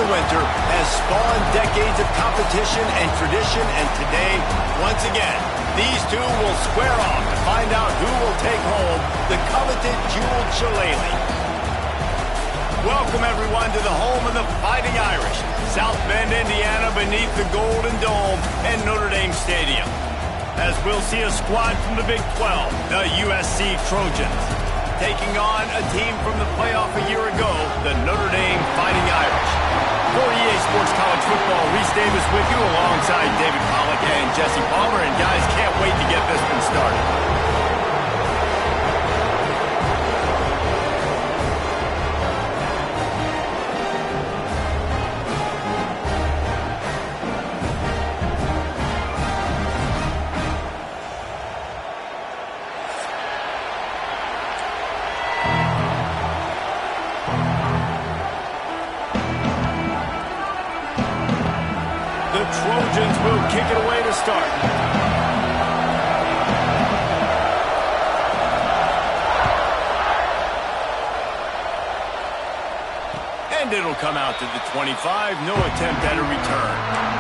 winter has spawned decades of competition and tradition, and today, once again, these two will square off to find out who will take home the coveted jeweled shillelagh. Welcome, everyone, to the home of the Fighting Irish, South Bend, Indiana, beneath the Golden Dome and Notre Dame Stadium. As we'll see a squad from the Big 12, the USC Trojans, taking on a team from the playoff a year ago, the Notre Dame Fighting Irish. For EA Sports College Football, Reese Davis with you alongside David Pollack and Jesse Palmer. And guys, can't wait to get this one started. The Trojans will kick it away to start. And it'll come out to the 25. No attempt at a return.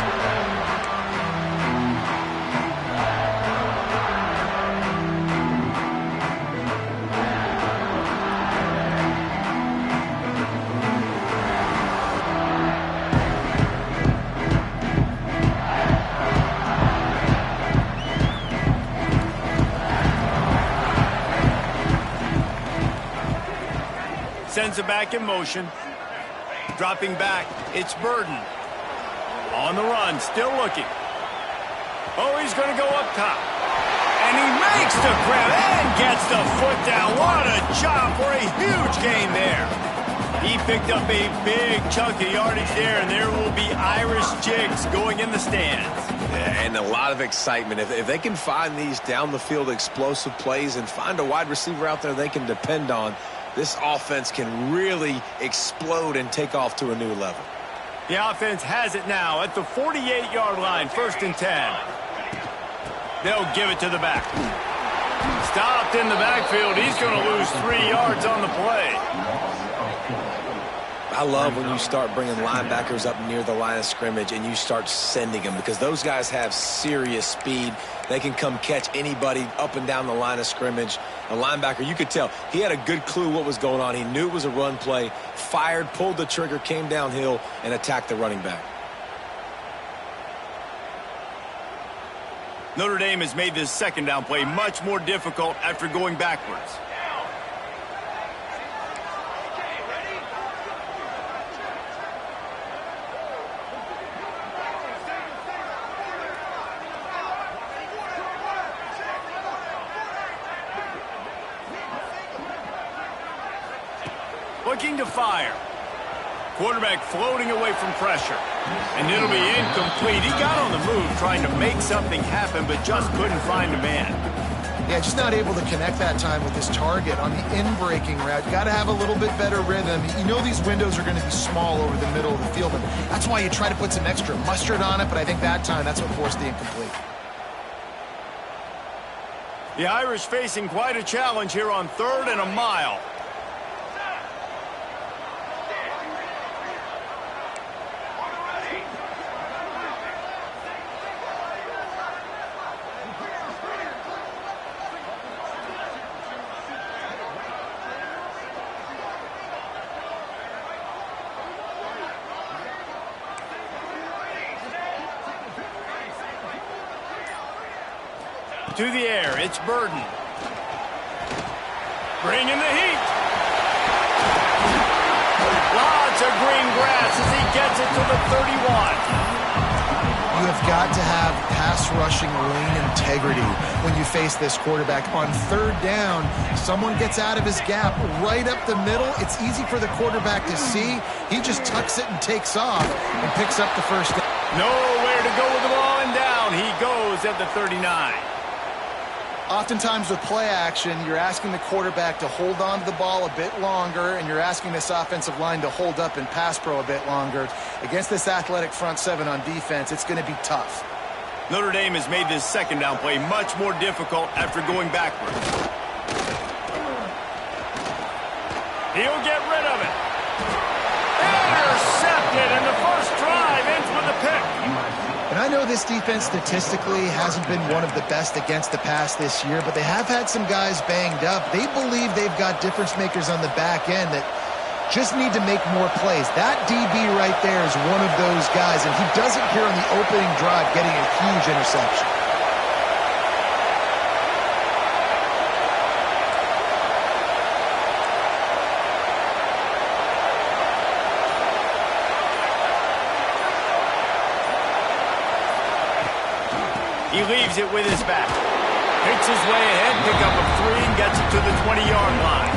Sends it back in motion. Dropping back, it's Burden. On the run, still looking. Oh, he's going to go up top. And he makes the grab and gets the foot down. What a job for a huge gain there. He picked up a big chunk of yardage there, and there will be Irish jigs going in the stands. Yeah, and a lot of excitement. If they can find these down-the-field explosive plays and find a wide receiver out there they can depend on, this offense can really explode and take off to a new level. The offense has it now at the 48-yard line, 1st and 10. They'll give it to the back. Stopped in the backfield. He's going to lose 3 yards on the play. I love when you start bringing linebackers up near the line of scrimmage and you start sending them, because those guys have serious speed. They can come catch anybody up and down the line of scrimmage. A linebacker, you could tell, he had a good clue what was going on. He knew it was a run play, fired, pulled the trigger, came downhill, and attacked the running back. Notre Dame has made this second down play much more difficult after going backwards. Looking to fire. Quarterback floating away from pressure. And it'll be incomplete. He got on the move trying to make something happen, but just couldn't find a man. Yeah, just not able to connect that time with his target on the in-breaking route. Got to have a little bit better rhythm. You know these windows are going to be small over the middle of the field, and that's why you try to put some extra mustard on it, but I think that time that's what forced the incomplete. The Irish facing quite a challenge here on 3rd and a mile. To the air, it's Burden. Bringing the heat. Lots of green grass as he gets it to the 31. You have got to have pass rushing lane integrity when you face this quarterback. On 3rd down, someone gets out of his gap right up the middle. It's easy for the quarterback to see. He just tucks it and takes off and picks up the 1st down. Nowhere to go with the ball, and down he goes at the 39. Oftentimes with play action, you're asking the quarterback to hold on to the ball a bit longer, and you're asking this offensive line to hold up in pass pro a bit longer. Against this athletic front seven on defense, it's going to be tough. Notre Dame has made this second down play much more difficult after going backwards. He'll get rid of it. Intercepted, and the this defense statistically hasn't been one of the best against the pass this year, but they have had some guys banged up. They believe they've got difference makers on the back end that just need to make more plays. That DB right there is one of those guys, and he does it here on the opening drive, getting a huge interception. He leaves it with his back. Picks his way ahead, pick up a 3, and gets it to the 20-yard line.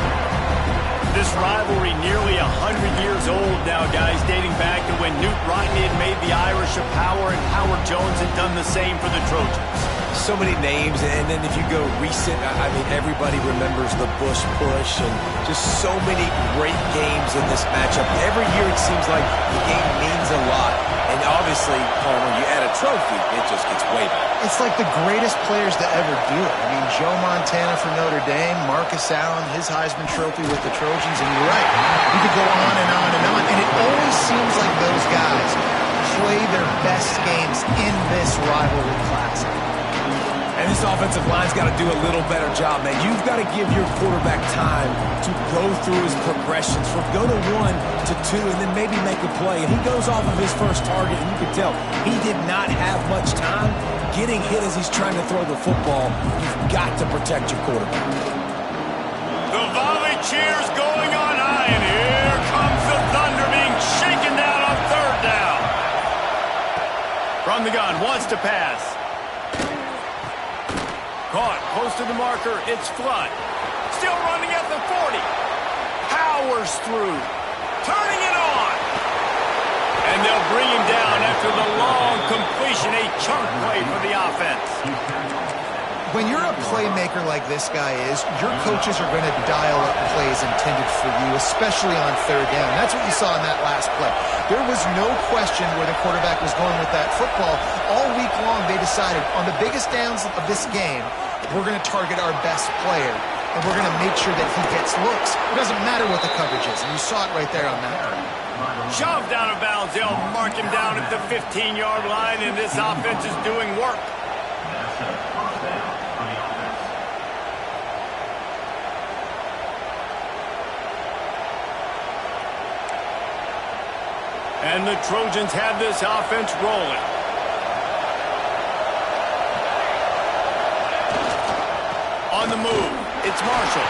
This rivalry nearly 100 years old now, guys, dating back to when Newt Rodney had made the Irish a power and Howard Jones had done the same for the Trojans. So many names, and then if you go recent, I mean, everybody remembers the Bush push and just so many great games in this matchup. Every year it seems like the game means a lot. And obviously, Paul, when you add a trophy, it just gets way better. It's like the greatest players to ever do it. I mean, Joe Montana for Notre Dame, Marcus Allen, his Heisman Trophy with the Trojans, and you're right. You could go on and on and on, and it always seems like those guys play their best games in this rivalry classic. And this offensive line's got to do a little better job, man. You've got to give your quarterback time to go through his progressions from go to 1 to 2 and then maybe make a play. And he goes off of his first target, and you can tell he did not have much time getting hit as he's trying to throw the football. You've got to protect your quarterback. The volley cheers going on high, and here comes the Thunder being shaken down on 3rd down. From the gun, wants to pass. Caught, close to the marker, it's Flood. Still running at the 40. Powers through. Turning it on. And they'll bring him down after the long completion, a chunk play for the offense. When you're a playmaker like this guy is, your coaches are going to dial up plays intended for you, especially on 3rd down. That's what you saw in that last play. There was no question where the quarterback was going with that football. All week long, they decided on the biggest downs of this game, we're going to target our best player, and we're going to make sure that he gets looks. It doesn't matter what the coverage is, and you saw it right there on that one. Shoved out of bounds. They'll mark him down at the 15-yard line, and this offense is doing work. And the Trojans have this offense rolling. On the move, it's Marshall.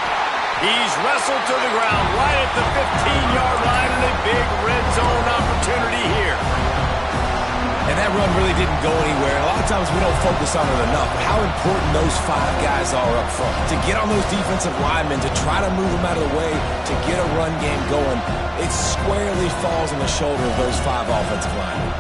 He's wrestled to the ground right at the 15-yard line, and a big red zone opportunity here. And that run really didn't go anywhere. A lot of times we don't focus on it enough, but how important those 5 guys are up front. To get on those defensive linemen, to try to move them out of the way, to get a run game going, it squarely falls on the shoulder of those 5 offensive linemen.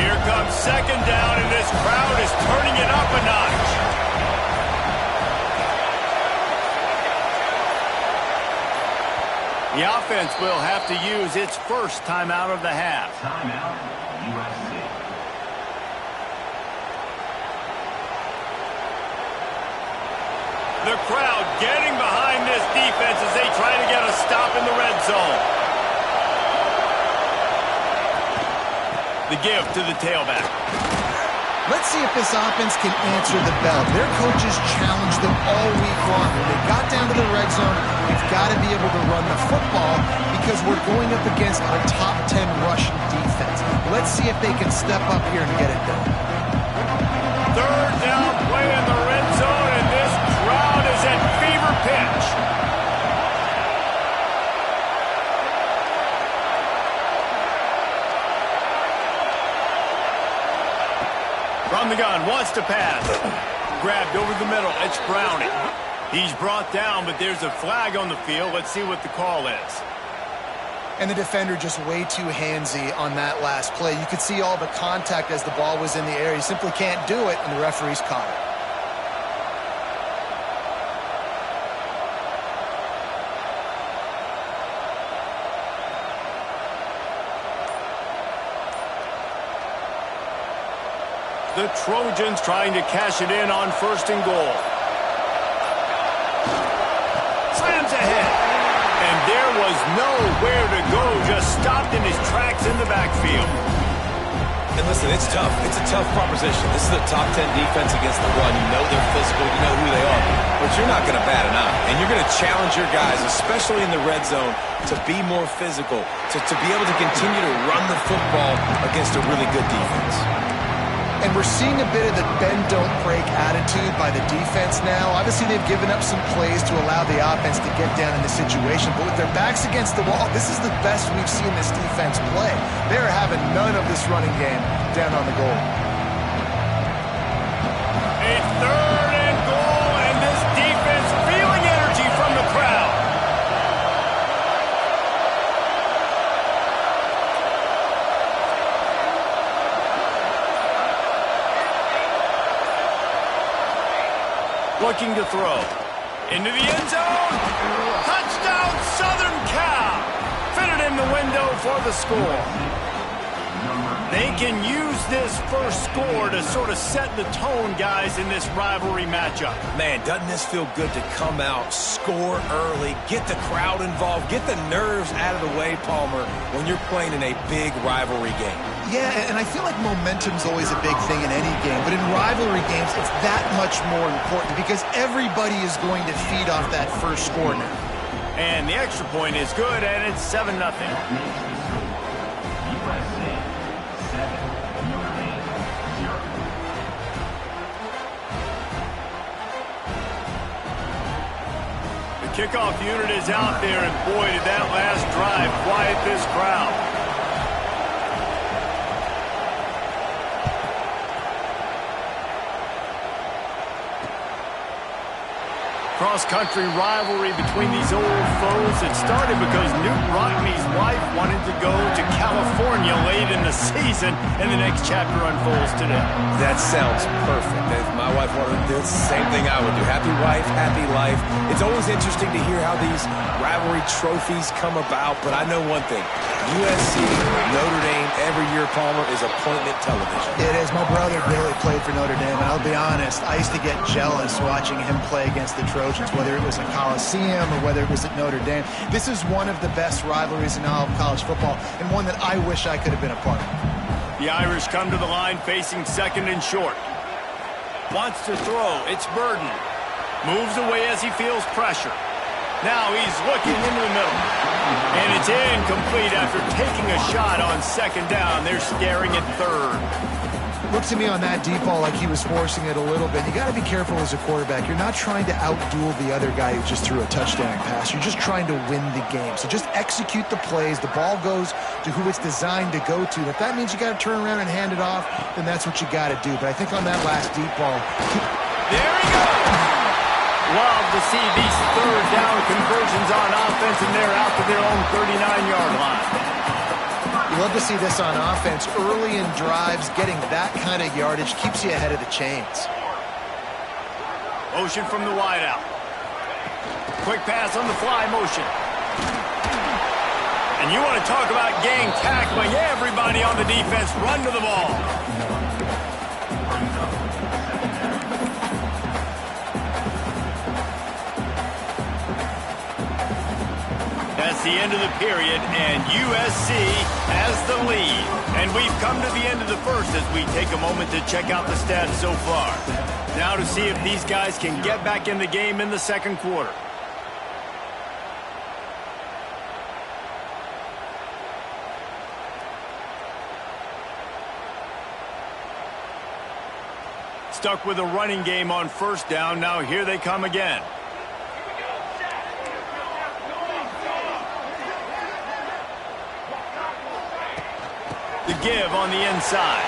Here comes 2nd down, and this crowd is turning it up a notch. The offense will have to use its first timeout of the half. Timeout, USC. The crowd getting behind this defense as they try to get a stop in the red zone. The give to the tailback. Let's see if this offense can answer the bell. Their coaches challenged them all week long. When they got down to the red zone, you've got to be able to run the football because we're going up against a top 10 rushing defense. Let's see if they can step up here and get it done. 3rd down play in the red zone, and this crowd is at fever pitch. From the gun, wants to pass. Grabbed over the middle, it's Browning. He's brought down, but there's a flag on the field. Let's see what the call is. And the defender just way too handsy on that last play. You could see all the contact as the ball was in the air. He simply can't do it, and the referee's caught it. The Trojans trying to cash it in on 1st and goal. nowhere to go, just stopped in his tracks in the backfield. And listen, it's tough. It's a tough proposition. This is a top 10 defense against the run. You know they're physical. You know who they are. But you're not going to bat an eye. And you're going to challenge your guys, especially in the red zone, to be more physical, to be able to continue to run the football against a really good defense. And we're seeing a bit of the bend-don't-break attitude by the defense now. Obviously, they've given up some plays to allow the offense to get down in the situation. But with their backs against the wall, this is the best we've seen this defense play. They're having none of this running game down on the goal. A third and goal, and this defense feeling energy from the crowd. Looking to throw. Into the end zone. Touchdown, Southern Cal. Fitted in the window for the score. They can use this first score to sort of set the tone, guys, in this rivalry matchup. Man, doesn't this feel good to come out, score early, get the crowd involved, get the nerves out of the way, Palmer, when you're playing in a big rivalry game. Yeah, and I feel like momentum's always a big thing in any game, but in rivalry games, it's that much more important because everybody is going to feed off that first score now. And the extra point is good, and it's 7-0. USC 7, Notre Dame 0. The kickoff unit is out there, and boy, did that last drive quiet this crowd. Cross-country rivalry between these old foes. It started because Newt Rockne's wife wanted to go to California late in the season, and the next chapter unfolds today. That sounds perfect. If my wife wanted to do the same thing I would do. Happy wife, happy life. It's always interesting to hear how these rivalry trophies come about, but I know one thing. USC, Notre Dame, every year, Palmer, is appointment television. It is. My brother Billy played for Notre Dame, and I'll be honest, I used to get jealous watching him play against the Trojans, whether it was at Coliseum or whether it was at Notre Dame. This is one of the best rivalries in all of college football, and one that I wish I could have been a part of. The Irish come to the line facing second and short. Wants to throw. It's Burden. Moves away as he feels pressure. Now he's looking into the middle. And it's incomplete after taking a shot on second down. They're staring at third. Look to me on that deep ball like he was forcing it a little bit. You got to be careful as a quarterback. You're not trying to outduel the other guy who just threw a touchdown pass. You're just trying to win the game. So just execute the plays. The ball goes to who it's designed to go to. If that means you got to turn around and hand it off, then that's what you got to do. But I think on that last deep ball... There he goes! Love to see these third down conversions on offense, and they're out to their own 39-yard line. You love to see this on offense. Early in drives, getting that kind of yardage keeps you ahead of the chains. Motion from the wideout. Quick pass on the fly motion. And you want to talk about gang tackling. Everybody on the defense run to the ball. That's the end of the period, and USC has the lead. And we've come to the end of the first as we take a moment to check out the stats so far. Now to see if these guys can get back in the game in the second quarter. Stuck with a running game on first down. Now here they come again. The give on the inside.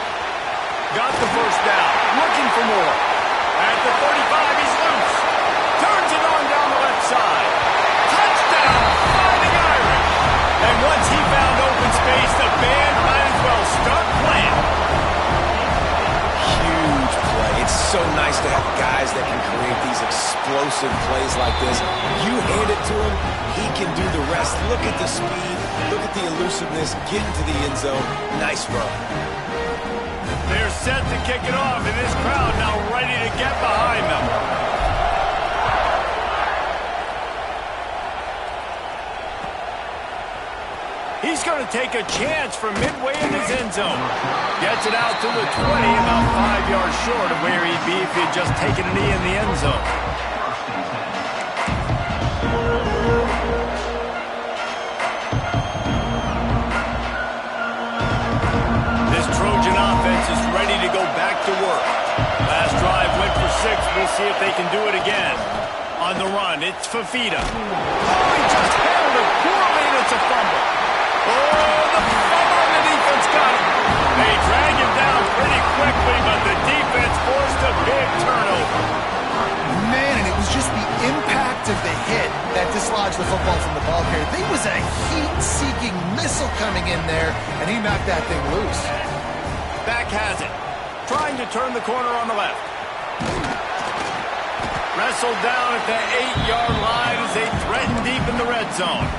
Got the first down. Looking for more. At the 35, he's loose. Turns it on down the left side. Touchdown, Fighting Irish. And once he found open space, the band might as well start playing. Huge play. It's so nice to have guys that can create these explosive plays like this. You hand it to him, he can do the rest. Look at the speed. Look at the elusiveness, get into the end zone. Nice run. They're set to kick it off, and this crowd now ready to get behind them. take a chance from midway in his end zone. Gets it out to the 20, about 5 yards short of where he'd be if he'd just taken a knee in the end zone. This Trojan offense is ready to go back to work. Last drive went for 6. We'll see if they can do it again. On the run, it's Fafita. Oh, he just handled it poorly, and it's a fumble. Oh, the fumble, and the defense got it. They drag him down pretty quickly, but the defense forced a big turnover. Man, and it was just the impact of the hit that dislodged the football from the ball carrier. There was a heat-seeking missile coming in there, and he knocked that thing loose. Back has it. Trying to turn the corner on the left. Wrestled down at the 8-yard line as they threaten deep in the red zone.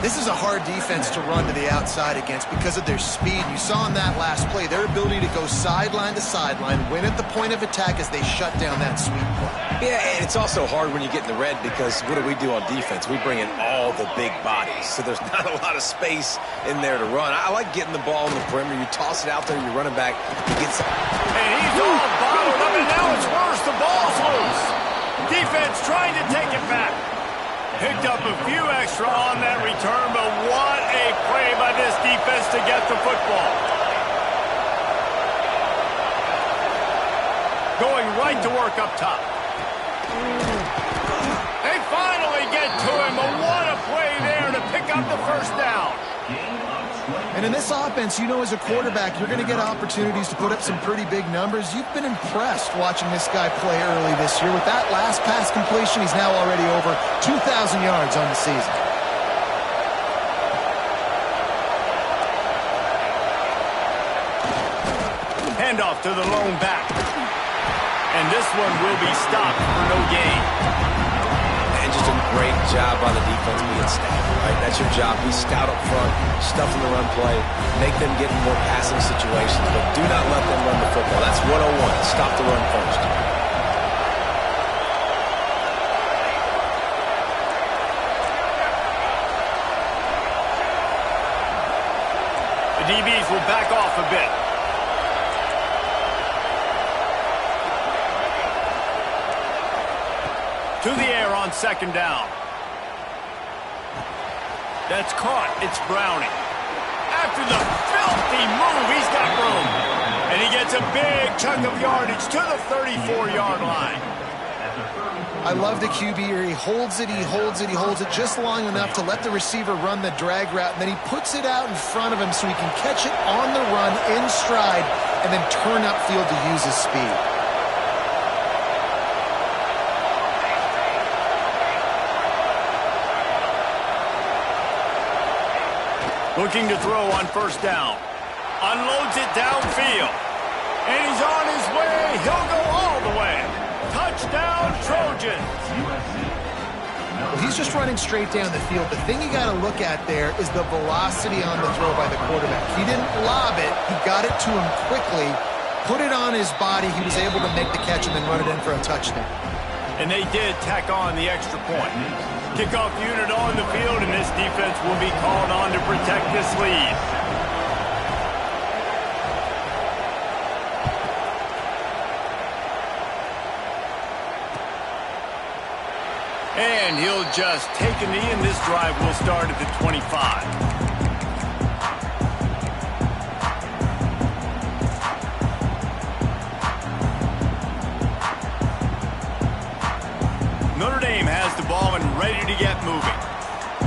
This is a hard defense to run to the outside against because of their speed. You saw in that last play their ability to go sideline to sideline, win at the point of attack as they shut down that sweep play. Yeah, and it's also hard when you get in the red because what do we do on defense? We bring in all the big bodies, so there's not a lot of space in there to run. I like getting the ball in the perimeter. You toss it out there, you're running back, he gets it. And he's all bottled up, and now it's worse. The ball's loose. Defense trying to take it back. Picked up a few extra on that return, but what a play by this defense to get the football. Going right to work up top. They finally get to him, but what a play there to pick up the first down. And in this offense, you know as a quarterback, you're going to get opportunities to put up some pretty big numbers. You've been impressed watching this guy play early this year. With that last pass completion, he's now already over 2,000 yards on the season. Handoff to the lone back. And this one will be stopped for no gain. And just a great job by the defense being stout, right? That's your job. Be stout up front, stuff in the run play, make them get in more passing situations, but do not let them run the football. That's 101. Stop the run first. The DBs will back off a bit. To the air on second down. That's caught. It's Browning. After the filthy move, he's got room. And he gets a big chunk of yardage to the 34-yard line. I love the QB here. He holds it, he holds it, he holds it just long enough to let the receiver run the drag route, and then he puts it out in front of him so he can catch it on the run in stride and then turn upfield to use his speed. Looking to throw on first down. Unloads it downfield. And he's on his way. He'll go all the way. Touchdown, Trojans. Well, he's just running straight down the field. The thing you got to look at there is the velocity on the throw by the quarterback. He didn't lob it. He got it to him quickly, put it on his body. He was able to make the catch and then run it in for a touchdown. And they did tack on the extra point. Kickoff unit on the field, and this defense will be called on to protect this lead. And he'll just take a knee, and this drive will start at the 25. Notre Dame has the ball and ready to get moving.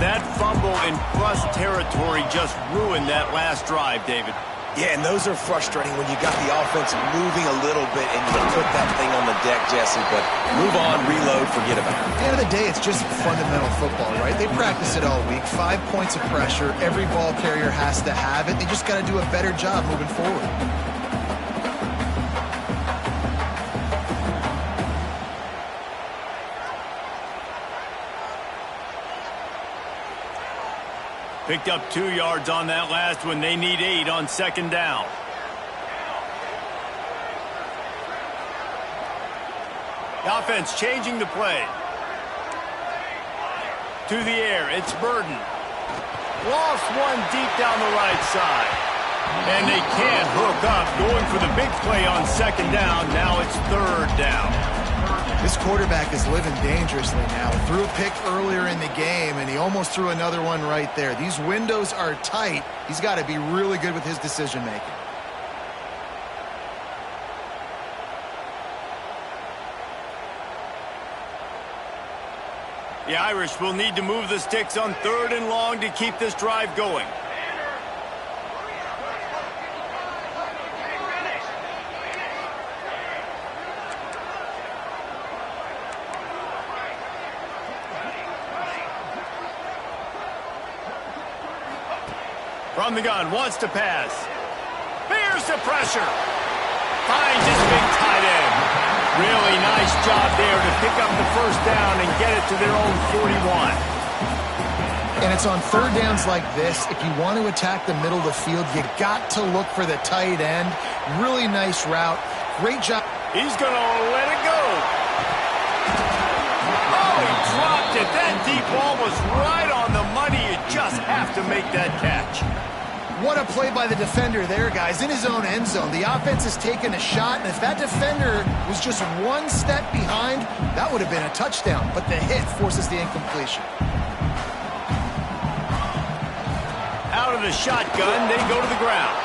That fumble in plus territory just ruined that last drive, David. Yeah, and those are frustrating when you got the offense moving a little bit and you put that thing on the deck, Jesse, but move on, reload, forget about it. At the end of the day, it's just fundamental football, right? They practice it all week. 5 points of pressure. Every ball carrier has to have it. They just got to do a better job moving forward. Picked up 2 yards on that last one. They need 8 on second down. The offense changing the play. To the air, it's Burden. Lost one deep down the right side. And they can't hook up. Going for the big play on second down. Now it's third down. This quarterback is living dangerously now. Threw a pick earlier in the game, and he almost threw another one right there. These windows are tight. He's got to be really good with his decision-making. The Irish will need to move the sticks on third and long to keep this drive going. From the gun, wants to pass. Fears the pressure. Finds his big tight end. Really nice job there to pick up the first down and get it to their own 41. And it's on third downs like this. If you want to attack the middle of the field, you got to look for the tight end. Really nice route. Great job. He's going to let it go. Oh, he dropped it. That deep ball was right on the money. You just have to make that catch. What a play by the defender there, guys. In his own end zone, the offense has taken a shot, and if that defender was just one step behind, that would have been a touchdown. But the hit forces the incompletion. Out of the shotgun, they go to the ground.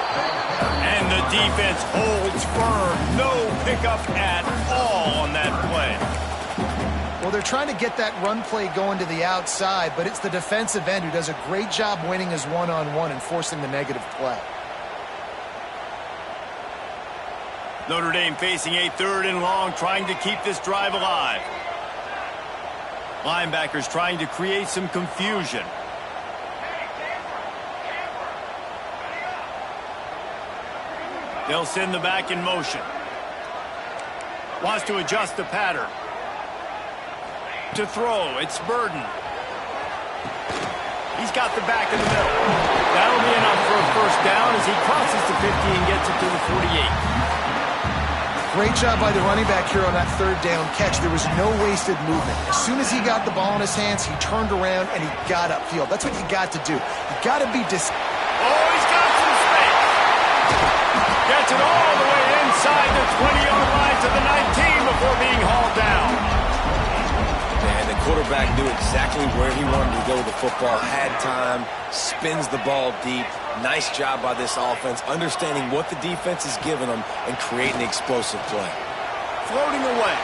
And the defense holds firm. No pickup at all on that play. Well, they're trying to get that run play going to the outside, but it's the defensive end who does a great job winning his one-on-one and forcing the negative play. Notre Dame facing a third and long, trying to keep this drive alive. Linebackers trying to create some confusion. They'll send the back in motion. Wants to adjust the pattern. To throw, it's Burden. He's got the back in the middle. That'll be enough for a first down as he crosses the 50 and gets it to the 48. Great job by the running back here on that third down catch. There was no wasted movement. As soon as he got the ball in his hands, he turned around and he got upfield. That's what you got to do. You got to be Oh, he's got some space. Gets it all the way inside the 20-yard line to the 19 before being hauled down. And the quarterback knew exactly where he wanted to go with the football, had time, spins the ball deep. Nice job by this offense, understanding what the defense is giving them and creating the explosive play. Floating away.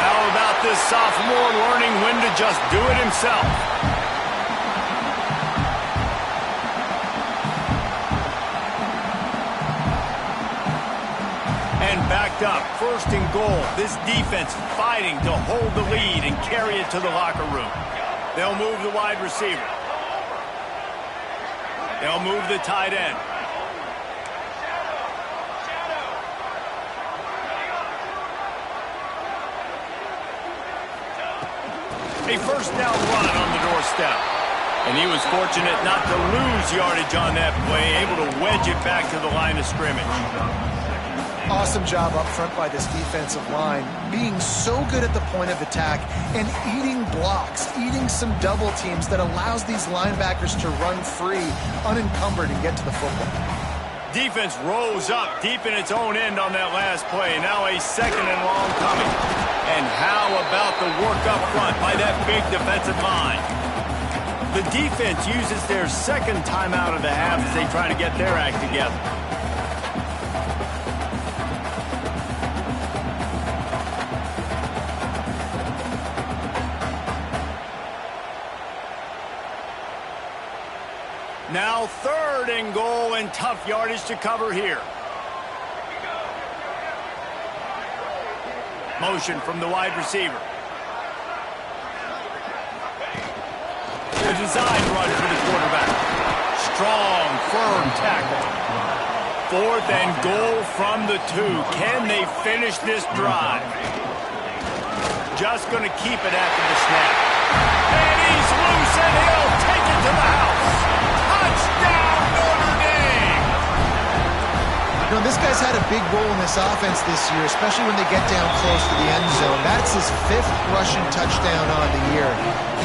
How about this sophomore learning when to just do it himself? And backed up, first and goal. This defense fighting to hold the lead and carry it to the locker room. They'll move the wide receiver. They'll move the tight end. A first down run on the doorstep. And he was fortunate not to lose yardage on that play, able to wedge it back to the line of scrimmage. Awesome job up front by this defensive line, being so good at the point of attack and eating blocks, eating some double teams that allows these linebackers to run free, unencumbered, and get to the football. Defense rose up deep in its own end on that last play. Now a second and long coming. And how about the work up front by that big defensive line? The defense uses their second timeout of the half as they try to get their act together. Now third and goal and tough yardage to cover here. Motion from the wide receiver. A design run for the quarterback. Strong, firm tackle. Fourth and goal from the 2. Can they finish this drive? Just going to keep it after the snap. And he's loose and he'll take it to the house. Touchdown, Notre Dame! You know, this guy's had a big role in this offense this year, especially when they get down close to the end zone. That's his 5th rushing touchdown on the year.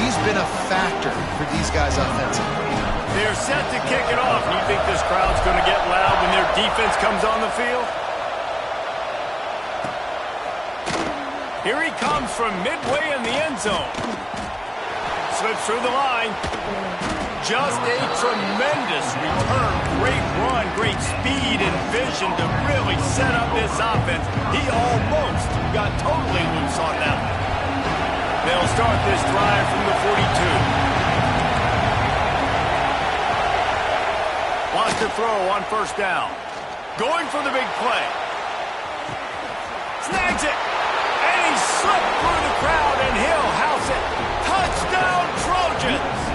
He's been a factor for these guys offensively. They're set to kick it off. You think this crowd's going to get loud when their defense comes on the field? Here he comes from midway in the end zone. Slips through the line. Just a tremendous return. Great run, great speed and vision to really set up this offense. He almost got totally loose on that one. They'll start this drive from the 42. Wants to throw on first down. Going for the big play. Snags it. And he slipped through the crowd, and he'll house it. Touchdown, Trojans!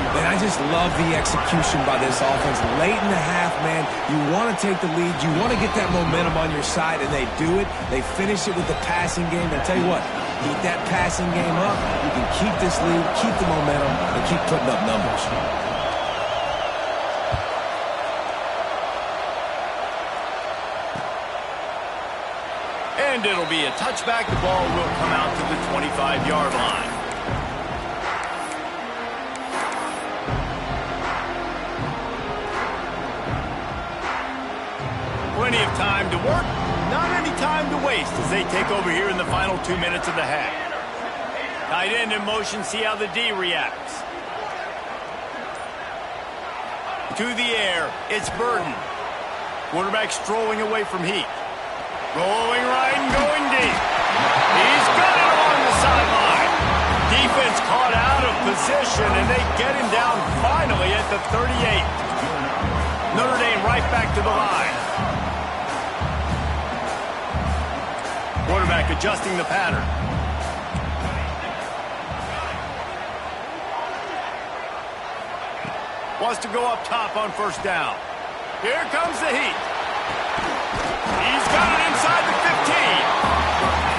Man, I just love the execution by this offense. Late in the half, man, you want to take the lead. You want to get that momentum on your side, and they do it. They finish it with the passing game. And tell you what, keep that passing game up. You can keep this lead, keep the momentum, and keep putting up numbers. And it'll be a touchback. The ball will come out to the 25-yard line. Plenty of time to work, not any time to waste as they take over here in the final 2 minutes of the half. Tight end in motion, see how the D reacts. To the air, it's Burton. Quarterback strolling away from Heat. Rolling right and going deep. He's got it along the sideline. Defense caught out of position, and they get him down finally at the 38. Notre Dame right back to the line. Quarterback adjusting the pattern. Wants to go up top on first down. Here comes the Heat. He's got it inside the 15.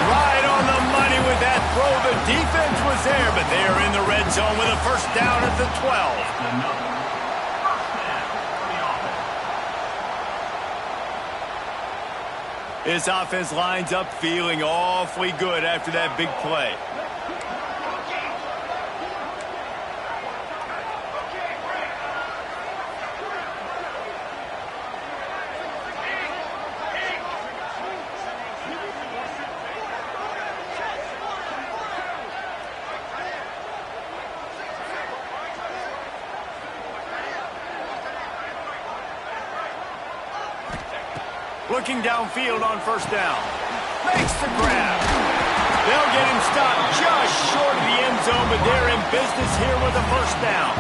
Right on the money with that throw. The defense was there, but they are in the red zone with a first down at the 12. This offense lines up feeling awfully good after that big play. Looking downfield on first down. Makes the grab. They'll get him stopped just short of the end zone, but they're in business here with a first down.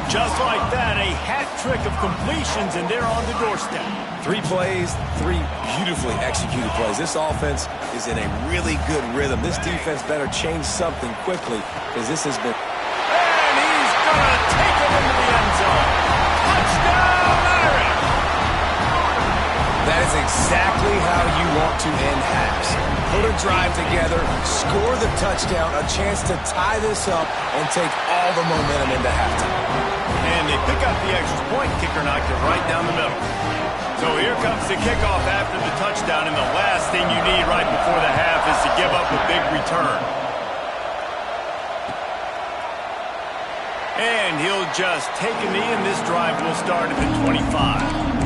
Just like that, a hat trick of completions, and they're on the doorstep. 3 plays, 3 beautifully executed plays. This offense is in a really good rhythm. This defense better change something quickly, because this has been... And he's going to take it into the end zone. Touchdown, Irish! That is exactly how you want to end halves. Put a drive together, score the touchdown, a chance to tie this up, and take all the momentum into halftime. And they pick up the extra point. Kicker knocked it right down the middle. So here comes the kickoff after the touchdown, and the last thing you need right before the half is to give up a big return. And he'll just take a knee, and this drive will start at the 25.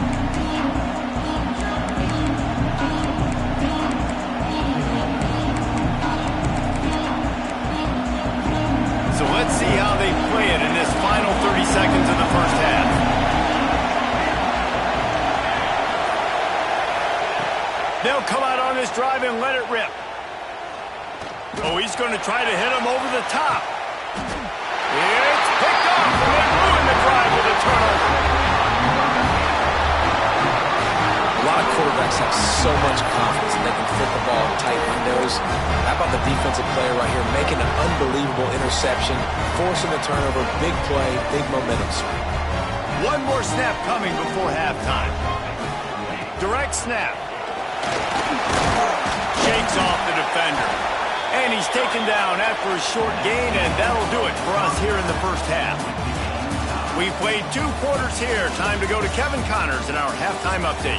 So let's see how they play it in this final 30 seconds of the first half. They'll come out on this drive and let it rip. Oh, he's going to try to hit him over the top. It's picked off, and they ruin the drive with a turnover. A lot of quarterbacks have so much confidence that they can fit the ball in tight windows. How about the defensive player right here making an unbelievable interception, forcing the turnover, big play, big momentum swing. One more snap coming before halftime. Direct snap. Shakes off the defender. And he's taken down after a short gain, and that'll do it for us here in the first half. We've played 2 quarters here. Time to go to Kevin Connors in our halftime update.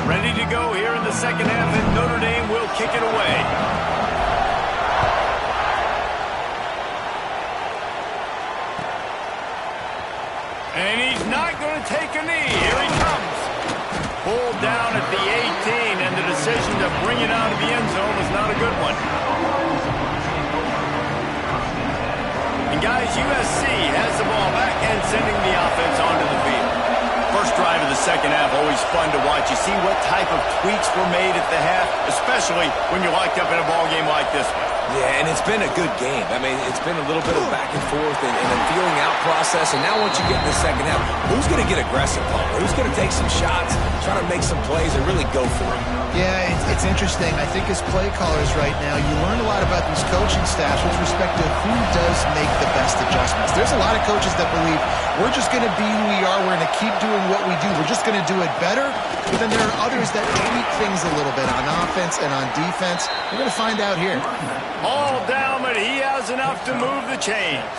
Ready to go here in the second half, and Notre Dame will kick it away. And he's not going to take a knee. Here he comes. Pulled down at the 18, and the decision to bring it out of the end zone was not a good one. And guys, USC has the ball back and sending the offense onto the field. First drive of the second half, always fun to watch. You see what type of tweaks were made at the half, especially when you're locked up in a ball game like this one. Yeah, and it's been a good game. I mean, it's been a little bit of back and forth and a feeling out process. And now once you get in the second half, who's going to get aggressive, Palmer? Who's going to take some shots, try to make some plays, and really go for it? Yeah, it's interesting. I think as play callers right now, you learn a lot about these coaching staffs with respect to who does make the best adjustments. There's a lot of coaches that believe we're just going to be who we are. We're going to keep doing what we do. We're just going to do it better. But then there are others that tweak things a little bit on offense and on defense. We're going to find out here. All down, but he has enough to move the chains.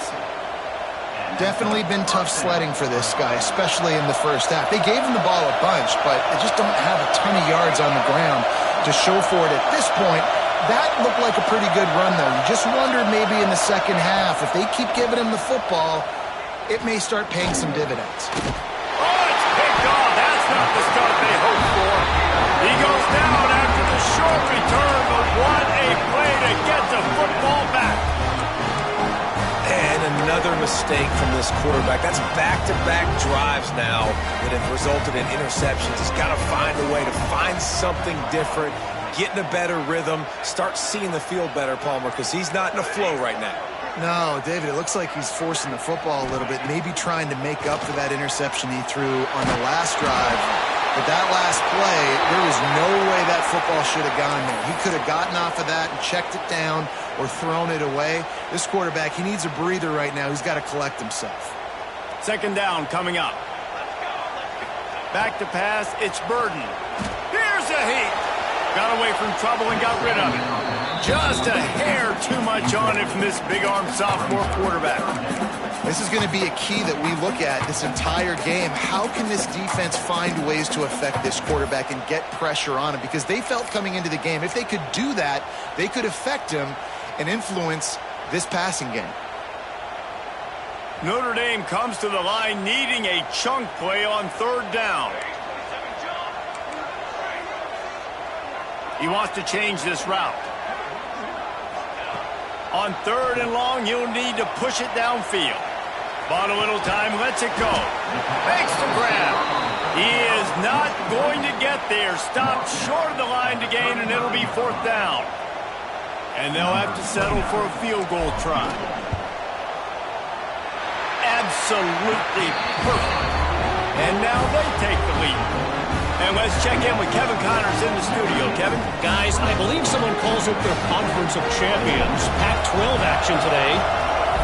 Definitely been tough sledding for this guy, especially in the first half. They gave him the ball a bunch, but they just don't have a ton of yards on the ground to show for it at this point. That looked like a pretty good run, though. You just wondered maybe in the second half, if they keep giving him the football, it may start paying some dividends. Oh, it's picked off. That's not the start they hoped for. He goes down after the short return, but what a play to get the football back. And another mistake from this quarterback. That's back-to-back drives now that have resulted in interceptions. He's got to find a way to find something different, get in a better rhythm, start seeing the field better, Palmer, because he's not in a flow right now. No, David, it looks like he's forcing the football a little bit, maybe trying to make up for that interception he threw on the last drive. But that last play, there was no way that football should have gone there. He could have gotten off of that and checked it down or thrown it away. This quarterback, he needs a breather right now. He's got to collect himself. Second down coming up. Back to pass, it's Burden. Here's a heat. Got away from trouble and got rid of it. Just a hair too much on it from this big-armed sophomore quarterback. This is going to be a key that we look at this entire game. How can this defense find ways to affect this quarterback and get pressure on him? Because they felt coming into the game, if they could do that, they could affect him and influence this passing game. Notre Dame comes to the line needing a chunk play on third down. He wants to change this route. On third and long, he'll need to push it downfield. Bought a little time, lets it go. Makes the grab. He is not going to get there. Stopped short of the line to gain, and it'll be fourth down. And they'll have to settle for a field goal try. Absolutely perfect. And now they take the lead. And let's check in with Kevin Connors in the studio. Kevin? Guys, I believe someone calls it their Conference of Champions. Pac-12 action today.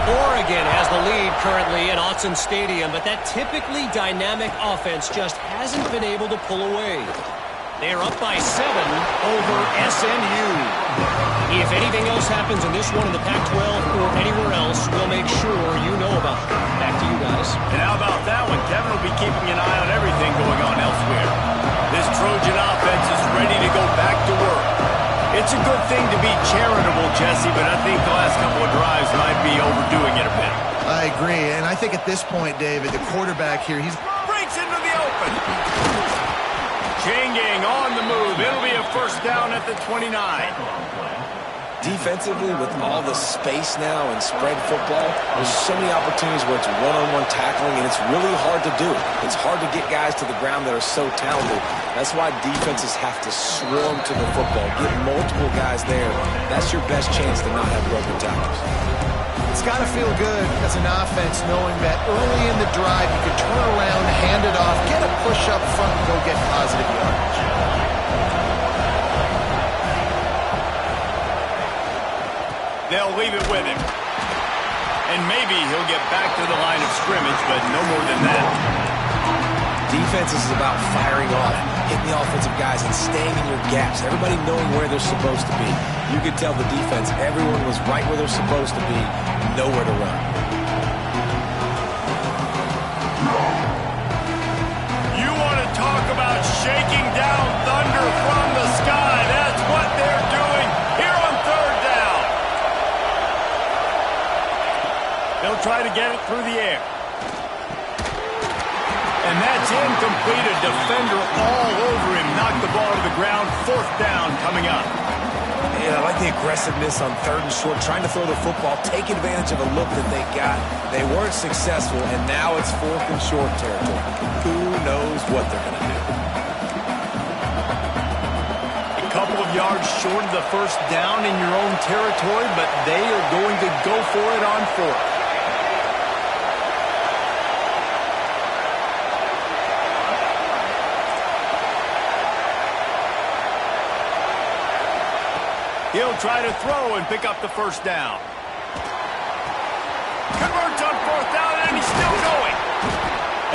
Oregon has the lead currently at Autzen Stadium, but that typically dynamic offense just hasn't been able to pull away. They are up by 7 over SMU. If anything else happens in this one in the Pac-12 or anywhere else, we'll make sure you know about it. Back to you guys. And how about that one? Kevin will be keeping an eye on everything going on elsewhere. This Trojan offense is ready to go back to work. It's a good thing to be charitable, Jesse, but I think the last couple of drives might be overdoing it a bit. I agree, and I think at this point, David, the quarterback here, he's breaks into the open. Chain gang on the move. It'll be a first down at the 29. Defensively, with all the space now and spread football, there's so many opportunities where it's one-on-one tackling, and it's really hard to do. It's hard to get guys to the ground that are so talented. That's why defenses have to swarm to the football, get multiple guys there. That's your best chance to not have broken tackles. It's got to feel good as an offense knowing that early in the drive you can turn around, hand it off, get a push up front, and go get positive yardage. They'll leave it with him. And maybe he'll get back to the line of scrimmage, but no more than that. Defense is about firing off, hitting the offensive guys, and staying in your gaps. Everybody knowing where they're supposed to be. You could tell the defense, everyone was right where they're supposed to be, nowhere to run. You want to talk about shaking down thunder from the sky. That's what they're doing here on third down. They'll try to get it through the air. And that's incomplete. A defender all over him. Knocked the ball to the ground. Fourth down coming up. Yeah, I like the aggressiveness on third and short, trying to throw the football, take advantage of a look that they got. They weren't successful, and now it's fourth and short territory. Who knows what they're going to do? A couple of yards short of the first down in your own territory, but they are going to go for it on fourth. He'll try to throw and pick up the first down. Converts on fourth down, and he's still going.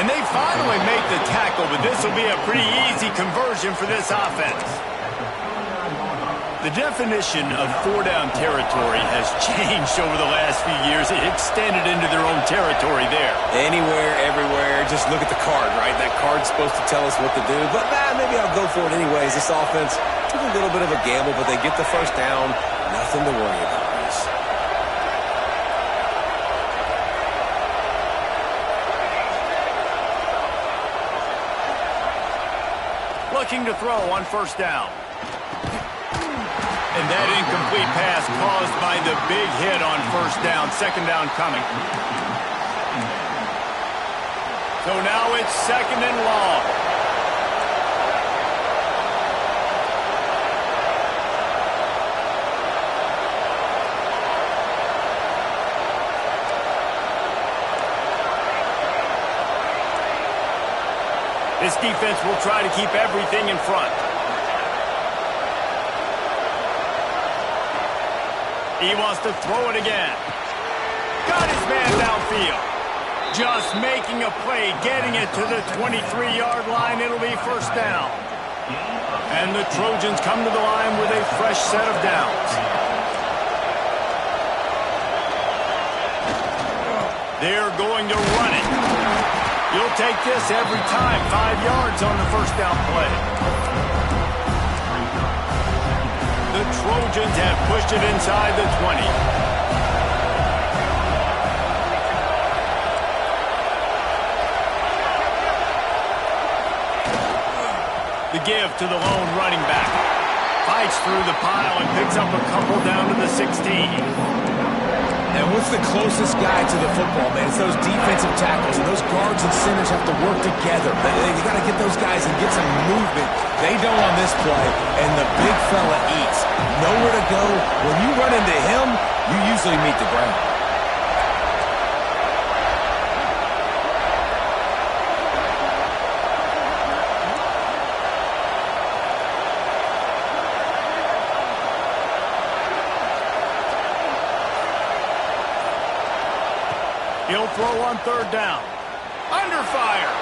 And they finally make the tackle, but this will be a pretty easy conversion for this offense. The definition of four-down territory has changed over the last few years. It extended into their own territory there. Anywhere, everywhere, just look at the card, right? That card's supposed to tell us what to do, but maybe I'll go for it anyways. This offense took a little bit of a gamble, but they get the first down. Nothing to worry about, guys. Looking to throw on first down. And that incomplete pass caused by the big hit on first down. Second down coming. So now it's second and long. This defense will try to keep everything in front. He wants to throw it again. Got his man downfield. Just making a play, getting it to the 23-yard line. It'll be first down. And the Trojans come to the line with a fresh set of downs. They're going to run it. You'll take this every time. 5 yards on the first down play. The Trojans have pushed it inside the 20. The give to the lone running back. Fights through the pile and picks up a couple down to the 16. And what's the closest guy to the football, man? It's those defensive tackles, and those guards and centers have to work together. They got to get those guys and get some movement. They don't on this play, and the big fella eats. Nowhere to go. When you run into him, you usually meet the ground. He'll throw on third down. Under fire.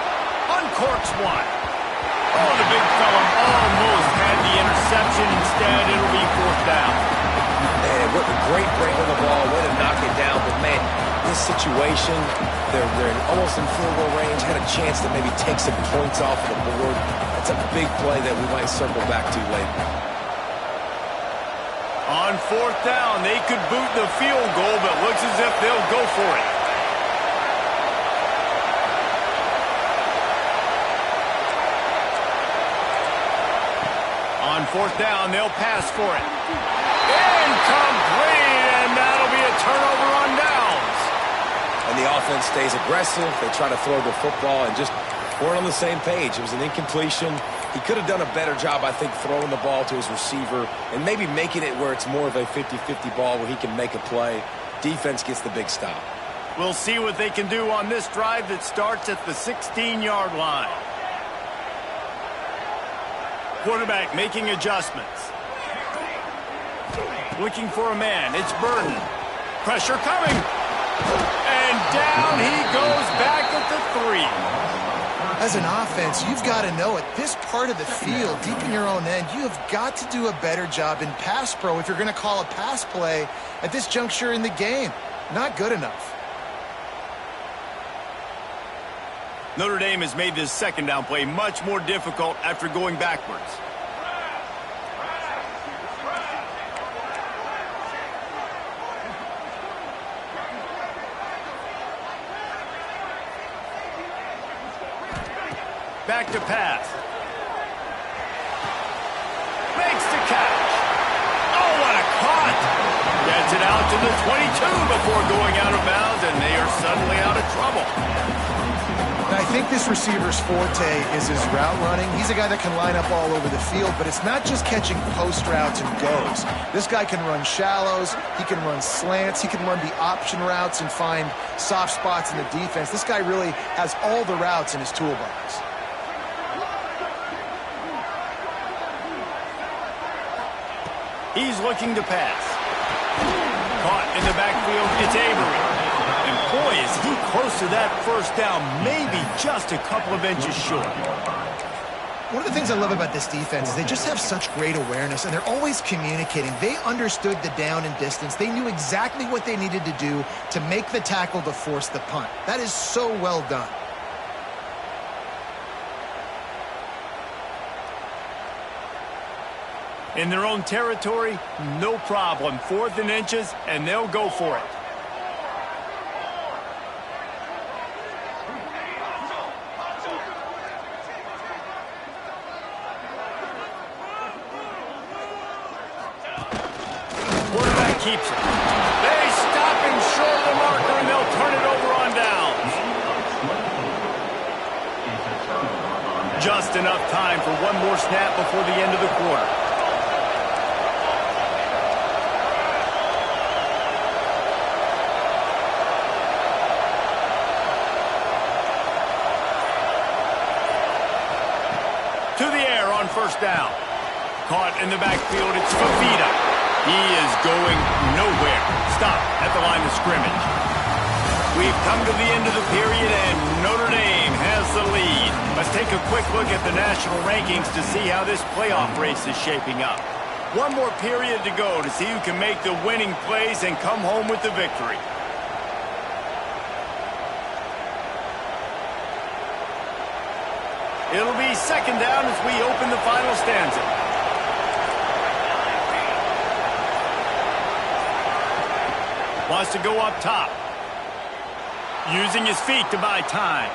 Uncorks one. Oh, the big fella almost had the interception. Instead, it'll be fourth down. Man, what a great break on the ball. Way to knock it down. But, man, this situation, they're almost in field goal range. Had a chance to maybe take some points off the board. That's a big play that we might circle back to later. On fourth down, they could boot the field goal, but looks as if they'll go for it. On fourth down, they'll pass for it. Incomplete, and that'll be a turnover on downs. And the offense stays aggressive. They try to throw the football and just weren't on the same page. It was an incompletion. He could have done a better job, I think, throwing the ball to his receiver and maybe making it where it's more of a 50-50 ball where he can make a play. Defense gets the big stop. We'll see what they can do on this drive that starts at the 16-yard line. Quarterback making adjustments. Looking for a man. It's Burton. Pressure coming. And down he goes back at the 3. As an offense, you've got to know at this part of the field, deep in your own end, you have got to do a better job in pass pro if you're going to call a pass play at this juncture in the game. Not good enough. Notre Dame has made this second down play much more difficult after going backwards. Back to pass. Makes the catch. Oh, what a caught. Gets it out to the 22 before going out of bounds, and they are suddenly out of trouble. I think this receiver's forte is his route running. He's a guy that can line up all over the field, but it's not just catching post routes and goes. This guy can run shallows, he can run slants, he can run the option routes and find soft spots in the defense. This guy really has all the routes in his toolbox. He's looking to pass. Caught in the backfield, it's Avery. And boy, is he close to that first down, maybe just a couple of inches short. One of the things I love about this defense is they just have such great awareness, and they're always communicating. They understood the down and distance. They knew exactly what they needed to do to make the tackle to force the punt. That is so well done. In their own territory, no problem. 4th and inches, and they'll go for it. Quarterback keeps it. They stop him short of the marker, and they'll turn it over on downs. Just enough time for one more snap before the end of the quarter. To the air on first down. Caught in the backfield, it's Fafita. He is going nowhere. Stop at the line of scrimmage. We've come to the end of the period, and Notre Dame has the lead. Let's take a quick look at the national rankings to see how this playoff race is shaping up. One more period to go to see who can make the winning plays and come home with the victory. It'll be second down as we open the final stanza. Wants to go up top. Using his feet to buy time.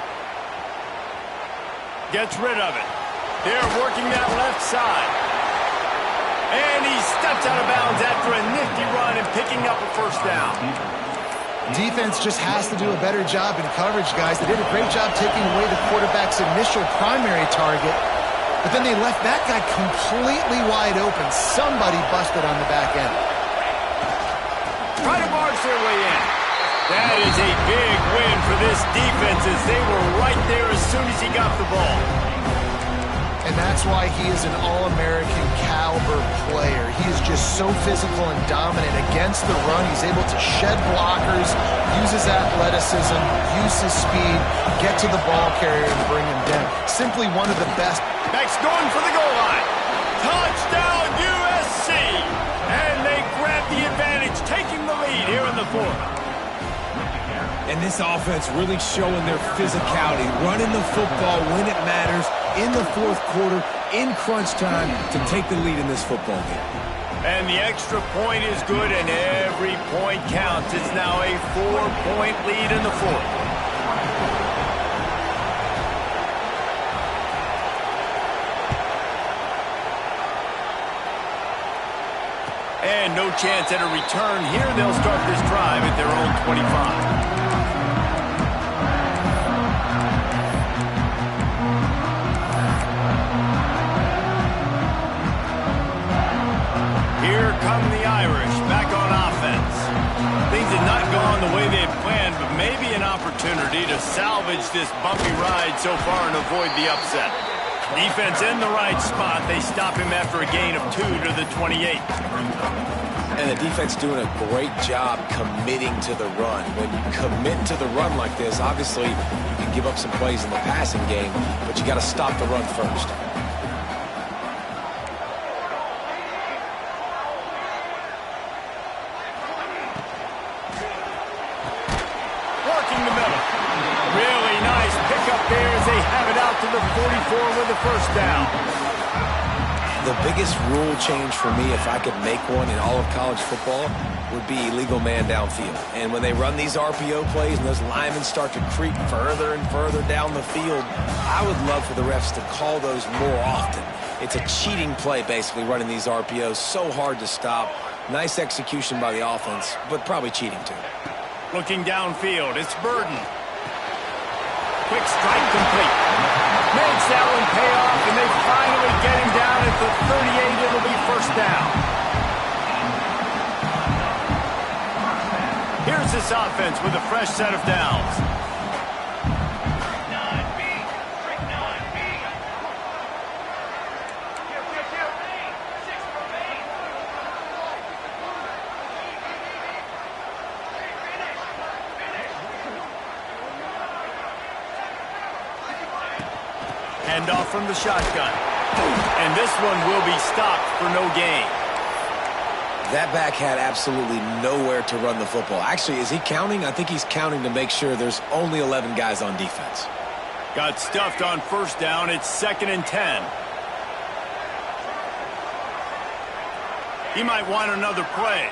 Gets rid of it. They're working that left side. And he steps out of bounds after a nifty run and picking up a first down. Defense just has to do a better job in coverage, guys. They did a great job taking away the quarterback's initial primary target, but then they left that guy completely wide open. Somebody busted on the back end. Try to barge their way in. That is a big win for this defense as they were right there as soon as he got the ball. And that's why he is an All-American caliber player. He is just so physical and dominant against the run. He's able to shed blockers, use his athleticism, use his speed, get to the ball carrier and bring him down. Simply one of the best. Next going for the goal line. Touchdown USC! And they grab the advantage, taking the lead here in the fourth. And this offense really showing their physicality, running the football when it matters, in the fourth quarter, in crunch time, to take the lead in this football game. And the extra point is good, and every point counts. It's now a 4-point lead in the fourth. And no chance at a return here. They'll start this drive at their own 25. Here come the Irish back on offense. Things had not gone the way they had planned, but maybe an opportunity to salvage this bumpy ride so far and avoid the upset. Defense in the right spot. They stop him after a gain of 2 to the 28. And the defense doing a great job committing to the run. When you commit to the run like this, obviously you can give up some plays in the passing game, but you got to stop the run first. Working the middle. Really nice pickup there as they have it out to the 44 with the first down. The biggest rule change for me, if I could make one in all of college football, would be illegal man downfield. And when they run these RPO plays and those linemen start to creep further and further down the field, I would love for the refs to call those more often. It's a cheating play, basically, running these RPOs. So hard to stop. Nice execution by the offense, but probably cheating too. Looking downfield, it's Burden. Quick strike complete. Makes that one pay off, and they finally get him down at the 38. It'll be first down. Here's this offense with a fresh set of downs. Hand off from the shotgun. And this one will be stopped for no gain. That back had absolutely nowhere to run the football. Actually, is he counting? I think he's counting to make sure there's only 11 guys on defense. Got stuffed on first down. It's 2nd and 10. He might want another play.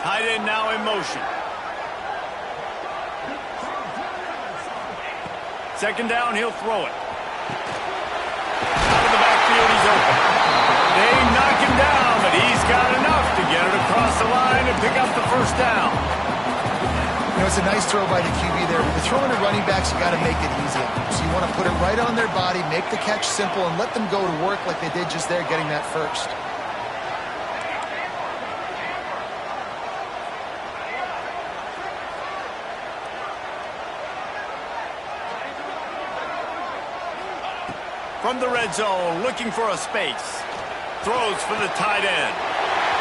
Tight end now in motion. 2nd down, he'll throw it. Out of the backfield, he's open. They knock him down, but he's got enough to get it across the line and pick up the first down. You know, it's a nice throw by the QB there. When you're throwing to running backs, you got to make it easy. So you want to put it right on their body, make the catch simple, and let them go to work like they did just there, getting that first. From the red zone, looking for a space. Throws for the tight end.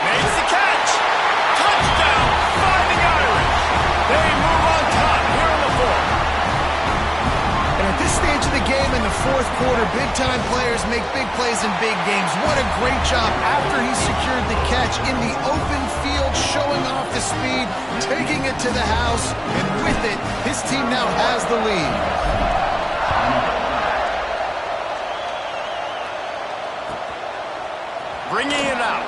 Makes the catch. Touchdown, Fighting Irish. They move on top here in the 4th. And at this stage of the game in the 4th quarter, big-time players make big plays in big games. What a great job after he secured the catch in the open field, showing off the speed, taking it to the house, and with it, his team now has the lead. Bringing it out.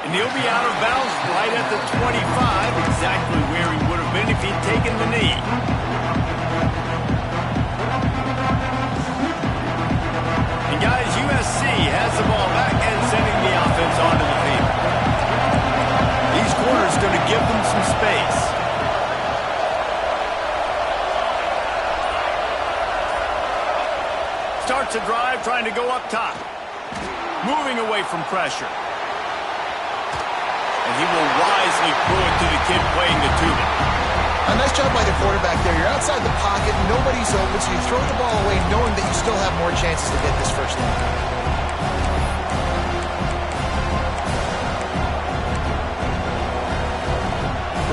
And he'll be out of bounds right at the 25, exactly where he would have been if he'd taken the knee. And guys, USC has the ball back and sending the offense onto the field. These corners going to give them some space. Starts a drive trying to go up top. Moving away from pressure. And he will wisely throw it to the kid playing the tuba. A nice job by the quarterback there. You're outside the pocket, nobody's open, so you throw the ball away knowing that you still have more chances to get this first down.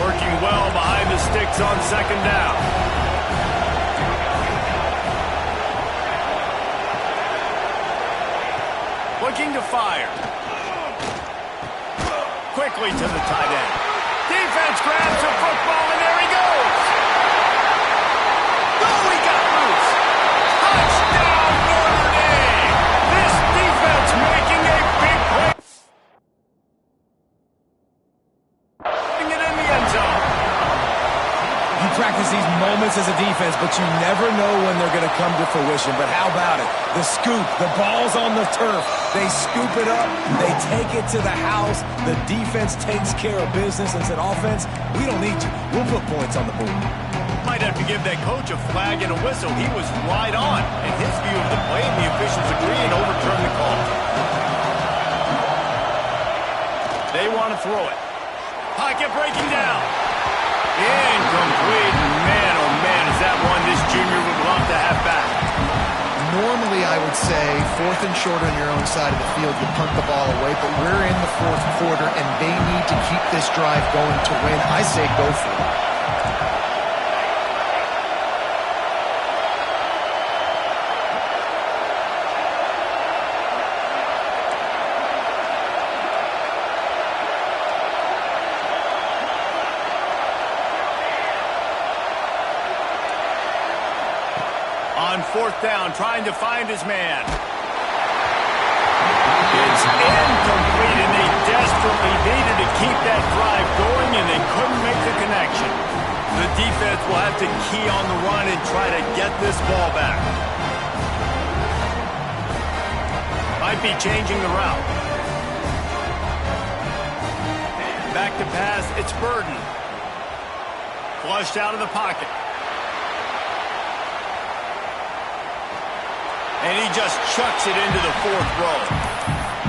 Working well behind the sticks on 2nd down. Looking to fire. Quickly to the tight end. Defense grabs the football, and there he goes. Oh, he got loose. Touchdown, Notre Dame. This defense making a big play. Putting it in the end zone. You practice these moments as a defense, but you never know when they're going to come to fruition. But how about it? The scoop, the ball's on the turf. They scoop it up, they take it to the house. The defense takes care of business and said, offense, we don't need you. We'll put points on the board. Might have to give that coach a flag and a whistle. He was right on. And his view of the play, and the officials agree and overturn the call. They want to throw it. Pocket breaking down. Incomplete. Man, oh man, is that one this junior would love to have back. Normally, I would say 4th and short on your own side of the field, you punt the ball away, but we're in the 4th quarter, and they need to keep this drive going to win. I say go for it. On fourth down, trying to find his man. It's incomplete, and they desperately needed to keep that drive going, and they couldn't make the connection. The defense will have to key on the run and try to get this ball back. Might be changing the route. Back to pass, it's Burden. Flushed out of the pocket. And he just chucks it into the fourth row.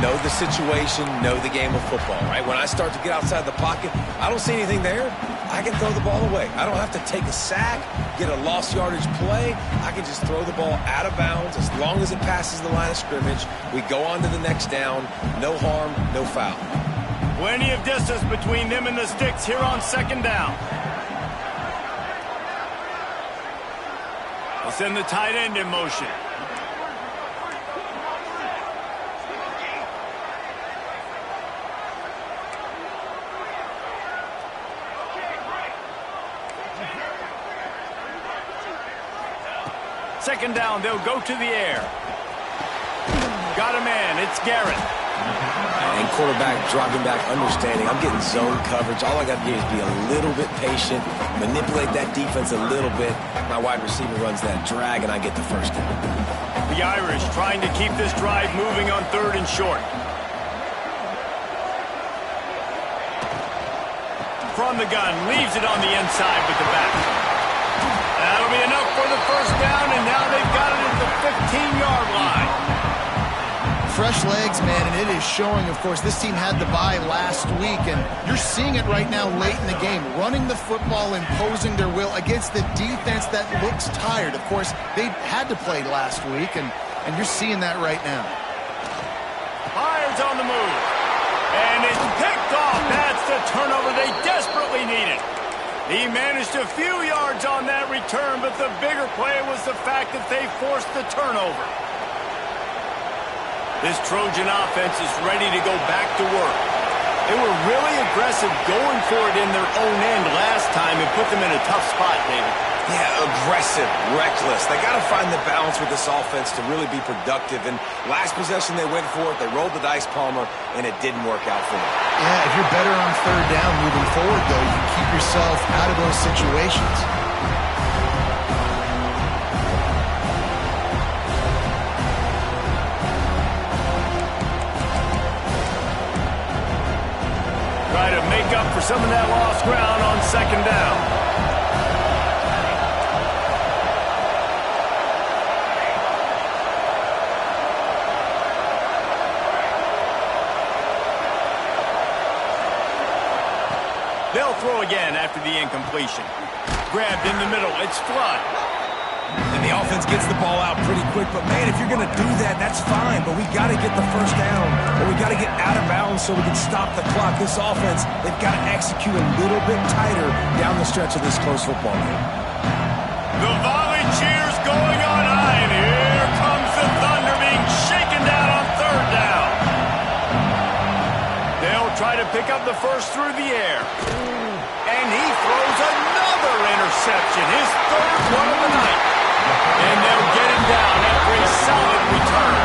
Know the situation, know the game of football, right? When I start to get outside the pocket, I don't see anything there. I can throw the ball away. I don't have to take a sack, get a lost yardage play. I can just throw the ball out of bounds as long as it passes the line of scrimmage. We go on to the next down. No harm, no foul. Plenty of distance between them and the sticks here on second down. They'll send the tight end in motion. Second down, they'll go to the air. Got a man, it's Garrett. And quarterback dropping back, understanding. I'm getting zone coverage. All I got to do is be a little bit patient, manipulate that defense a little bit. My wide receiver runs that drag, and I get the first down. The Irish trying to keep this drive moving on third and short. From the gun, leaves it on the inside with the back. That'll be enough for the first down, and now they've got it at the 15-yard line. Fresh legs, man, and it is showing, of course. This team had the bye last week, and you're seeing it right now late in the game. Running the football, imposing their will against the defense that looks tired. Of course, they had to play last week, and you're seeing that right now. Myers on the move. And it's picked off. That's the turnover they desperately needed. He managed a few yards on that return, but the bigger play was the fact that they forced the turnover. This Trojan offense is ready to go back to work. They were really aggressive going for it in their own end last time and put them in a tough spot, David. Yeah, aggressive, reckless. They got to find the balance with this offense to really be productive. And last possession, they went for it. They rolled the dice, Palmer, and it didn't work out for them. Yeah, if you're better on third down moving forward, though, you can keep yourself out of those situations. Try to make up for some of that lost ground on second down. They'll throw again after the incompletion. Grabbed in the middle. It's Flood. And the offense gets the ball out pretty quick. But, man, if you're going to do that, that's fine. But we got to get the first down, or we got to get out of bounds so we can stop the clock. This offense, they've got to execute a little bit tighter down the stretch of this close football game. The volley cheers going on high. And here comes the Thunder being shaken down on third down. They'll try to pick up the first through the air. And he throws another interception, his third one of the night. And they'll get him down after a solid return.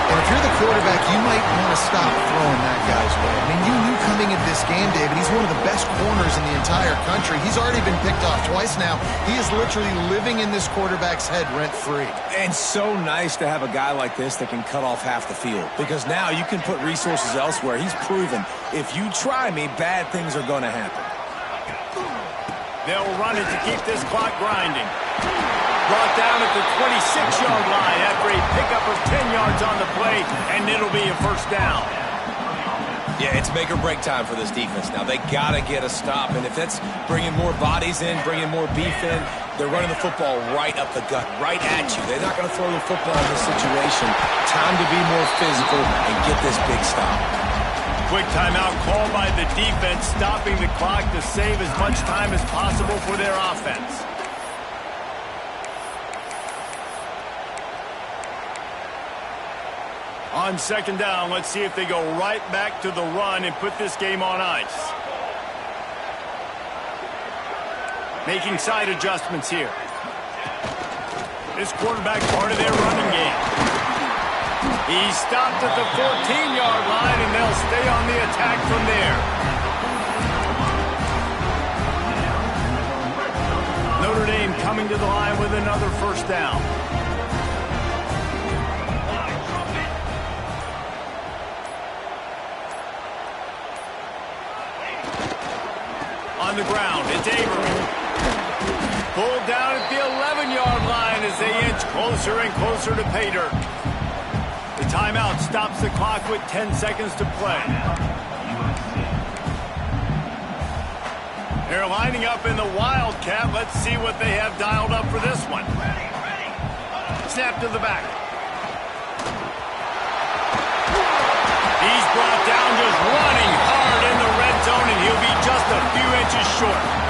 And if you're the quarterback, you might want to stop throwing that guy's way. I mean, you knew coming into this game, David, he's one of the best corners in the entire country. He's already been picked off twice now. He is literally living in this quarterback's head rent-free. And so nice to have a guy like this that can cut off half the field, because now you can put resources elsewhere. He's proven if you try me, bad things are going to happen. They'll run it to keep this clock grinding. Brought down at the 26-yard line after a pickup of 10 yards on the play, and it'll be a first down. Yeah, it's make or break time for this defense now. They got to get a stop, and if that's bringing more bodies in, bringing more beef in, they're running the football right up the gut, right at you. They're not going to throw the football in this situation. Time to be more physical and get this big stop. Quick timeout called by the defense, stopping the clock to save as much time as possible for their offense. On second down, let's see if they go right back to the run and put this game on ice. Making side adjustments here. This quarterback part of their running game. He stopped at the 14-yard line, and they'll stay on the attack from there. Notre Dame coming to the line with another first down. On the ground, it's Avery. Pulled down at the 11-yard line as they inch closer and closer to pay dirt. The timeout stops the clock with 10 seconds to play. They're lining up in the Wildcat. Let's see what they have dialed up for this one. Snap to the back. He's brought down just running hard in the red zone, and he'll be just a few inches short.